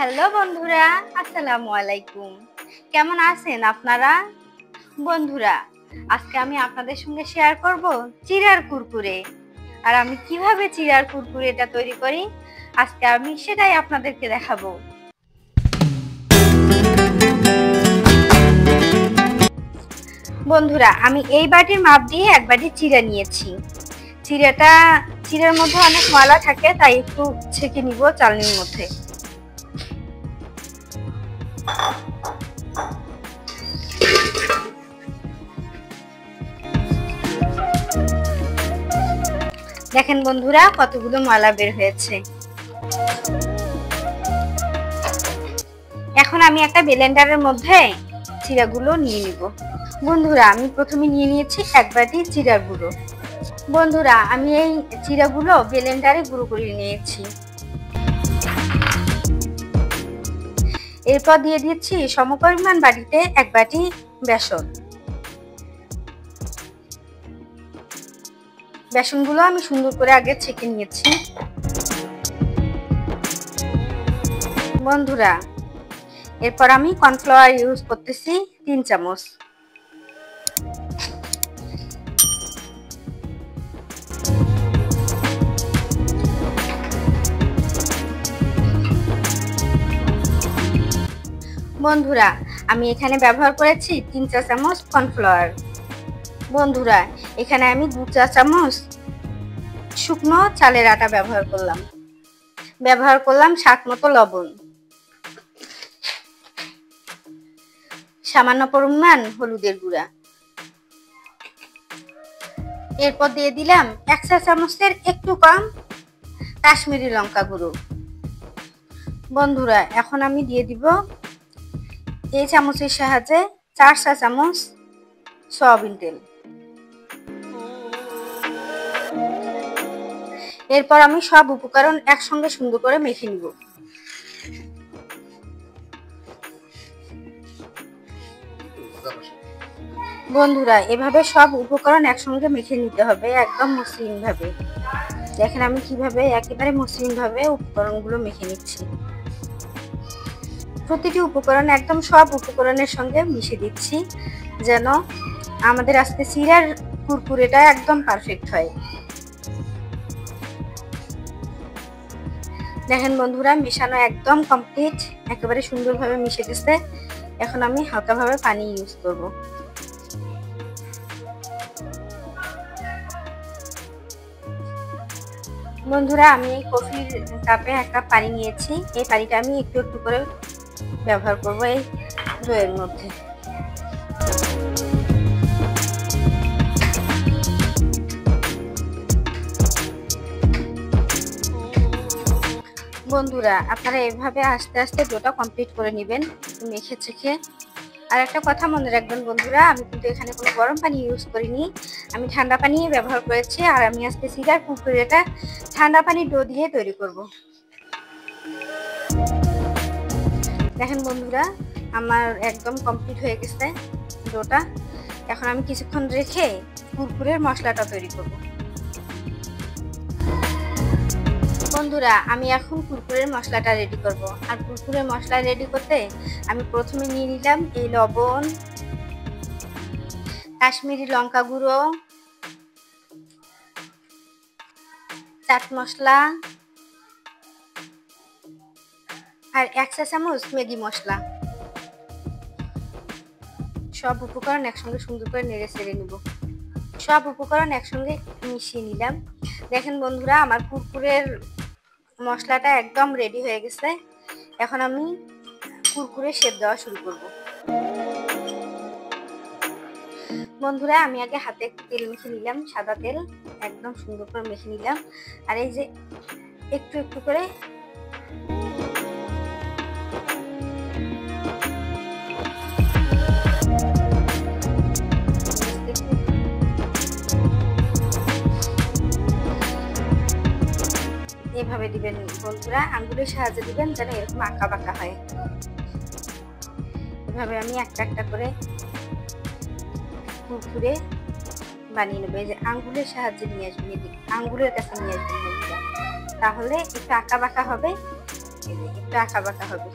Hello বন্ধুরা, আসসালামু আলাইকুম। কেমন আছেন আপনারা? বন্ধুরা, আজকে আমি আপনাদের সঙ্গে শেয়ার করব চিড়ার কুরকুরে। আর আমি কিভাবে চিড়ার কুরকুরেটা তৈরি করি আজকে আমি সেটাই আপনাদেরকে দেখাবো। বন্ধুরা, আমি এই বাটির মাপ দিয়ে এক বাটি চিড়া নিয়েছি। চিড়ার মধ্যে অনেক ময়লা থাকে, তাই একটু ছেঁকে নিব চালনির মধ্যে। দেখেন বন্ধুরা, কতগুলো ময়লা বের হয়েছে। এখন আমি একটা ব্লেন্ডারের মধ্যে চিড়াগুলো নিয়ে নিব। বন্ধুরা, আমি প্রথমে নিয়ে নিয়েছি এক বাটি চিড়ার গুঁড়ো। বন্ধুরা, আমি এই চিড়াগুলো ব্লেন্ডারে গুঁড়ো করে নিয়েছি। এরপর দিয়ে দিচ্ছি সমপরিমাণ বাটিতে এক বাটি বেসন। বেসনগুলো আমি সুন্দর করে আগে ছেঁকে নিয়েছি। বন্ধুরা, এরপর আমি কর্নফ্লাওয়ার ইউজ করতেছি 3 চামচ। বন্ধুরা, আমি এখানে ব্যবহার করেছি 3 চা চামচ কর্নফ্লাওয়ার। বন্ধুরা, এখানে আমি 2 চা চামচ শুকনো চালের আটা ব্যবহার করলাম স্বাদ মতো লবণ, সামান্য পরিমাণ হলুদের গুঁড়া। এরপর দিয়ে দিলাম 1 চা চামচের একটু কম কাশ্মীরি লঙ্কা গুঁড়ো। বন্ধুরা, এখন আমি দিয়ে দিব এই চামচের সাহায্যে 4 চা চামচ সয়াবিন তেল। এরপর আমি সব উপকরণ একসঙ্গে সুন্দর করে মেখে নিব। বন্ধুরা, এভাবে সব উপকরণ একসঙ্গে মেখে নিতে হবে, একদম মসৃণ ভাবে। দেখেন আমি কিভাবে একেবারে মসৃণ ভাবে উপকরণগুলো মেখে নিচ্ছি। প্রতিটি উপকরণ একদম সব উপকরণের সঙ্গে মিশে দিচ্ছি, যেন আমাদের আজকে চিড়ার কুরকুরেটা একদম পারফেক্ট হয়। দেখেন বন্ধুরা, মেশানো একদম কমপ্লিট, একেবারে সুন্দরভাবে মিশে গেছে। এখন আমি হালকাভাবে পানি ইউজ করব। বন্ধুরা, আমি এই কফির কাপে এক কাপ পানি নিয়েছি। এই পানিটা আমি একটু একটু করে ব্যবহার করব এই ডোয়ের মধ্যে। বন্ধুরা, আপনারা এভাবে আস্তে আস্তে ডোটা কমপ্লিট করে নেবেন মেখে চেখে। আর একটা কথা মনে রাখবেন বন্ধুরা, আমি কিন্তু এখানে কোনো গরম পানি ইউজ করিনি, আমি ঠান্ডা পানি ব্যবহার করেছি। আর আমি আজকে চিড়ার কুরকুরেটা ঠান্ডা পানির ডো দিয়ে তৈরি করব। দেখেন বন্ধুরা, আমার একদম কমপ্লিট হয়ে গেছে ডোটা। এখন আমি কিছুক্ষণ রেখে কুরকুরের মশলাটা তৈরি করব। বন্ধুরা, আমি এখন কুরকুরের মশলাটা রেডি করব। আর কুরকুরের মশলা রেডি করতে আমি প্রথমে নিয়ে নিলাম এই লবণ, কাশ্মীরি লঙ্কা গুঁড়ো, চাট মশলা আর 1 চা চামচ ম্যাগি মশলা। সব উপকরণ একসঙ্গে সুন্দর করে নেড়ে চেড়ে নিব। সব উপকরণ একসঙ্গে মিশিয়ে নিলাম। দেখেন বন্ধুরা, আমার কুরকুরের মশলাটা একদম রেডি হয়ে গেছে। এখন আমি কুরকুরে শেপ দেওয়া শুরু করব। বন্ধুরা, আমি আগে হাতে একটু তেল মেখে নিলাম, সাদা তেল একদম সুন্দর করে মেখে নিলাম। আর এই যে একটু একটু করে এভাবে দিবেন বন্ধুরা, আঙ্গুলের সাহায্যে দিবেন যেন এরকম আঁকা বাঁকা হয়। এভাবে আমি একটা একটা করে কুরকুরে বানিয়ে নেবো। এই যে আঙ্গুলের সাহায্যে নিয়ে আসবেন, আঙ্গুলের কাছে নিয়ে আসবেন বন্ধুরা, তাহলে একটু আঁকা বাঁকা হবে একটু আঁকা বাঁকা হবে।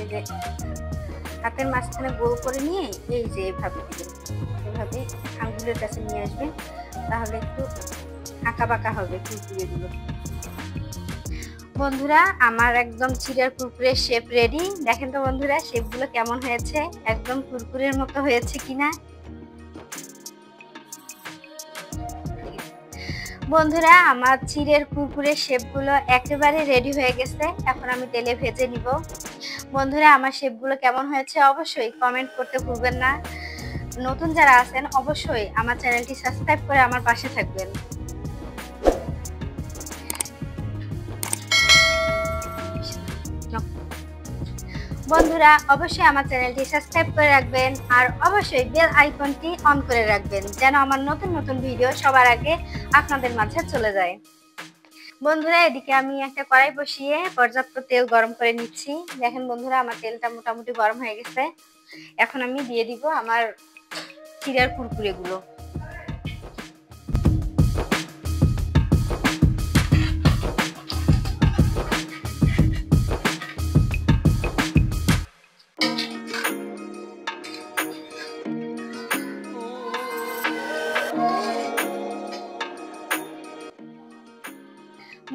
এই যে হাতের মাঝখানে গোল করে নিয়ে এই যে এভাবে দিবেন, এভাবে আঙ্গুলের কাছে নিয়ে আসবেন, তাহলে একটু আঁকা বাঁকা হবে কুরকুরেগুলো। বন্ধুরা আমার একদম চিড়ার কুরকুরে শেপ রেডি। দেখেন তো বন্ধুরা শেপগুলো কেমন হয়েছে, একদম কুরকুরের মতো হয়েছে কিনা। বন্ধুরা আমার চিড়ের কুরকুরের শেপগুলো একেবারে রেডি হয়ে গেছে। এখন আমি তেলে ভেজে নিব। বন্ধুরা আমার শেপগুলো কেমন হয়েছে অবশ্যই কমেন্ট করতে ভুলবেন না। নতুন যারা আছেন অবশ্যই আমার চ্যানেলটি সাবস্ক্রাইব করে আমার পাশে থাকবেন। বন্ধুরা অবশ্যই আমার চ্যানেলটি সাবস্ক্রাইব করে রাখবেন আর অবশ্যই বেল আইকনটি অন করে রাখবেন, যেন আমার নতুন নতুন ভিডিও সবার আগে আপনাদের মাঝে চলে যায়। বন্ধুরা এদিকে আমি একটা কড়াই বসিয়ে পর্যাপ্ত তেল গরম করে নিচ্ছি। দেখেন বন্ধুরা আমার তেলটা মোটামুটি গরম হয়ে গেছে। এখন আমি দিয়ে দিব আমার চিড়ার কুরকুরেগুলো।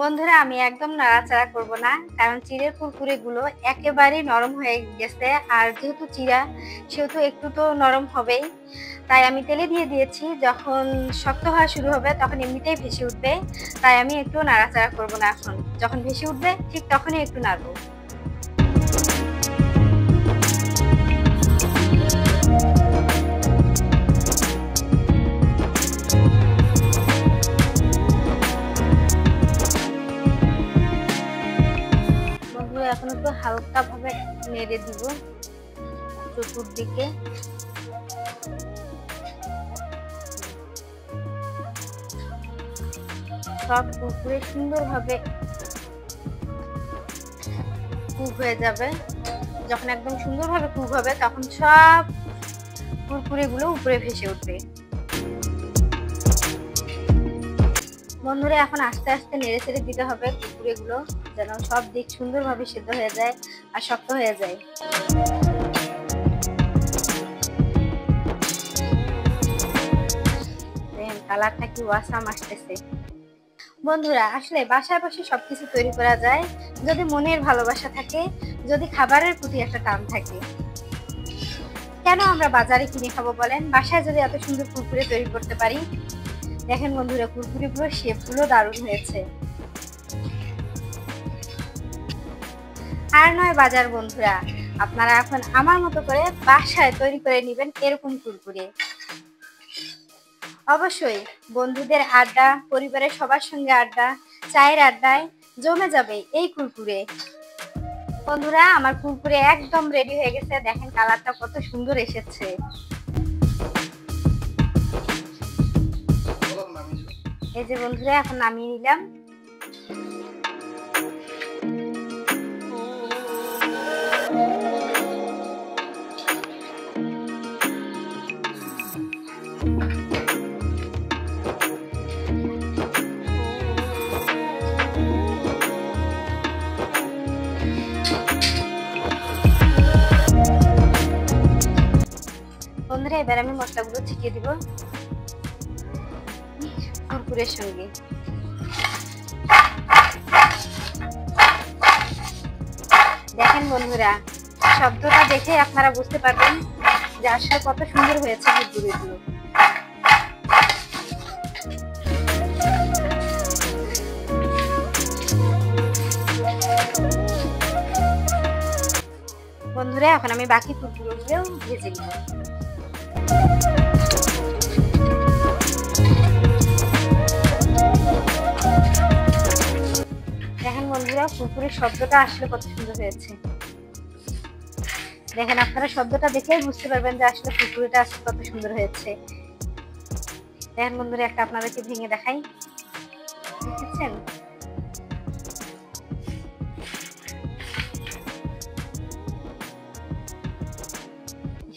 বন্ধুরা আমি একদম নাড়াচাড়া করব না, কারণ চিড়ের কুরকুরেগুলো একেবারেই নরম হয়ে গেছে। আর যেহেতু চিড়া সেহেতু একটু তো নরম হবেই, তাই আমি তেলে দিয়ে দিয়েছি। যখন শক্ত হওয়া শুরু হবে তখন এমনিতেই ভেসে উঠবে, তাই আমি একটু নাড়াচাড়া করব না। এখন যখন ভেসে উঠবে ঠিক তখনই একটু নাড়বো। এখন একটু হালকা ভাবে নেড়ে দিব চতুর্দিকে। সব কুরকুরে সুন্দরভাবে কুক হয়ে যাবে। যখন একদম সুন্দরভাবে কুক হবে তখন সব কুরকুরেগুলো উপরে ভেসে উঠবে। বন্ধুরা এখন আস্তে আস্তে নেড়ে চেড়ে দিতে হবে কুরকুরেগুলো, যেন সব দিক সুন্দরভাবে সিদ্ধ হয়ে যায় আর শক্ত হয়ে যায়। দেখেন কালারটা কি ওয়াসাম আসতেছে। বন্ধুরা আসলে বাসায় বসে সবকিছু তৈরি করা যায় যদি মনের ভালোবাসা থাকে, যদি খাবারের প্রতি একটা টান থাকে। কেন আমরা বাজারে কিনে খাবো বলেন, বাসায় যদি এত সুন্দর কুরকুরে তৈরি করতে পারি। দেখেন বন্ধুরা কুরকুরেগুলো শেপগুলো দারুণ হয়েছে। আর নয় বাজার বন্ধুরা, আপনারা এখন আমার মতো করে বাসায় তৈরি করে নেবেন এরকম কুরকুরে। অবশ্যই বন্ধুদের আড্ডা, পরিবারের সবার সঙ্গে আড্ডা, চায়ের আড্ডায় জমে যাবে এই কুরকুরে। বন্ধুরা আমার কুরকুরে একদম রেডি হয়ে গেছে। দেখেন কালারটা কত সুন্দর এসেছে। এই যে বন্ধুরা এখন নামিয়ে নিলাম। বন্ধুরা এবার আমি মশলাগুলো ছিটিয়ে দিব কুরকুরের সঙ্গে। দেখেন বন্ধুরা শব্দটা দেখে আপনারা বুঝতে পারবেন যে আসলে কত সুন্দর হয়েছে কুরকুরেগুলো। বন্ধুরা এখন আমি বাকি কুরকুরেগুলো ভেজে নিব। দেখেন বন্ধুরা কুরকুরের শব্দটা আসলে কত সুন্দর হয়েছে। দেখেন আপনারা শব্দটা দেখেই বুঝতে পারবেন যে আসলে কুরকুরেটা আসলে কত সুন্দর হয়েছে। দেখেন বন্ধুরা একটা আপনাদেরকে ভেঙে দেখাই, দেখেছেন?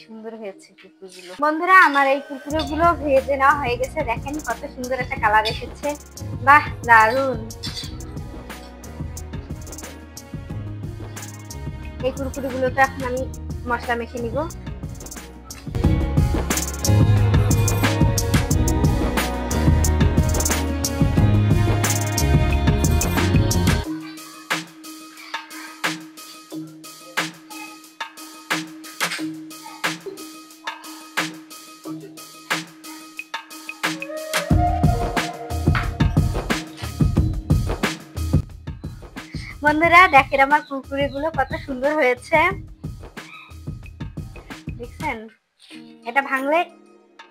সুন্দর হয়েছে কুরকুরেগুলো। বন্ধুরা, আমার এই কুরকুরেগুলো ভেজে নেওয়া হয়ে গেছে। দেখেন কত সুন্দর একটা কালার এসেছে, বাহ দারুন। এই কুরকুরেগুলোতে এখন আমি মশলা মেখে নিব। বন্ধুরা দেখেন আমার কুরকুরে গুলো কত সুন্দর হয়েছে, দেখছেন? এটা ভাঙলে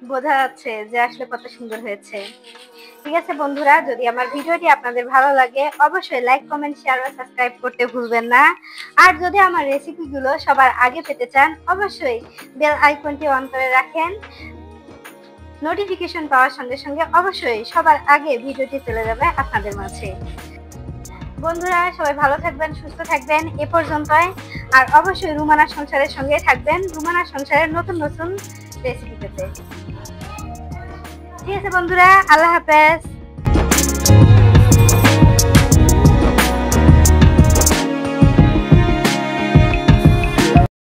বোঝা যাচ্ছে যে আসলে কত সুন্দর হয়েছে। ঠিক আছে বন্ধুরা, যদি আমার ভিডিওটি আপনাদের ভালো লাগে অবশ্যই লাইক, কমেন্ট, শেয়ার ও সাবস্ক্রাইব করতে ভুলবেন না। আর যদি আমার রেসিপিগুলো সবার আগে পেতে চান অবশ্যই বেল আইকনটি অন করে রাখেন। নোটিফিকেশন পাওয়ার সঙ্গে সঙ্গে অবশ্যই সবার আগে ভিডিওটি চলে যাবে আপনাদের মাঝে। বন্ধুরা সবাই ভালো থাকবেন, সুস্থ থাকবেন এ পর্যন্তই। আর অবশ্যই রুমানা সংসারের সঙ্গে থাকবেন, রুমানা সংসারের নতুন নতুন রেসিপি পেতে। ঠিক আছে বন্ধুরা, আল্লাহ হাফেজ।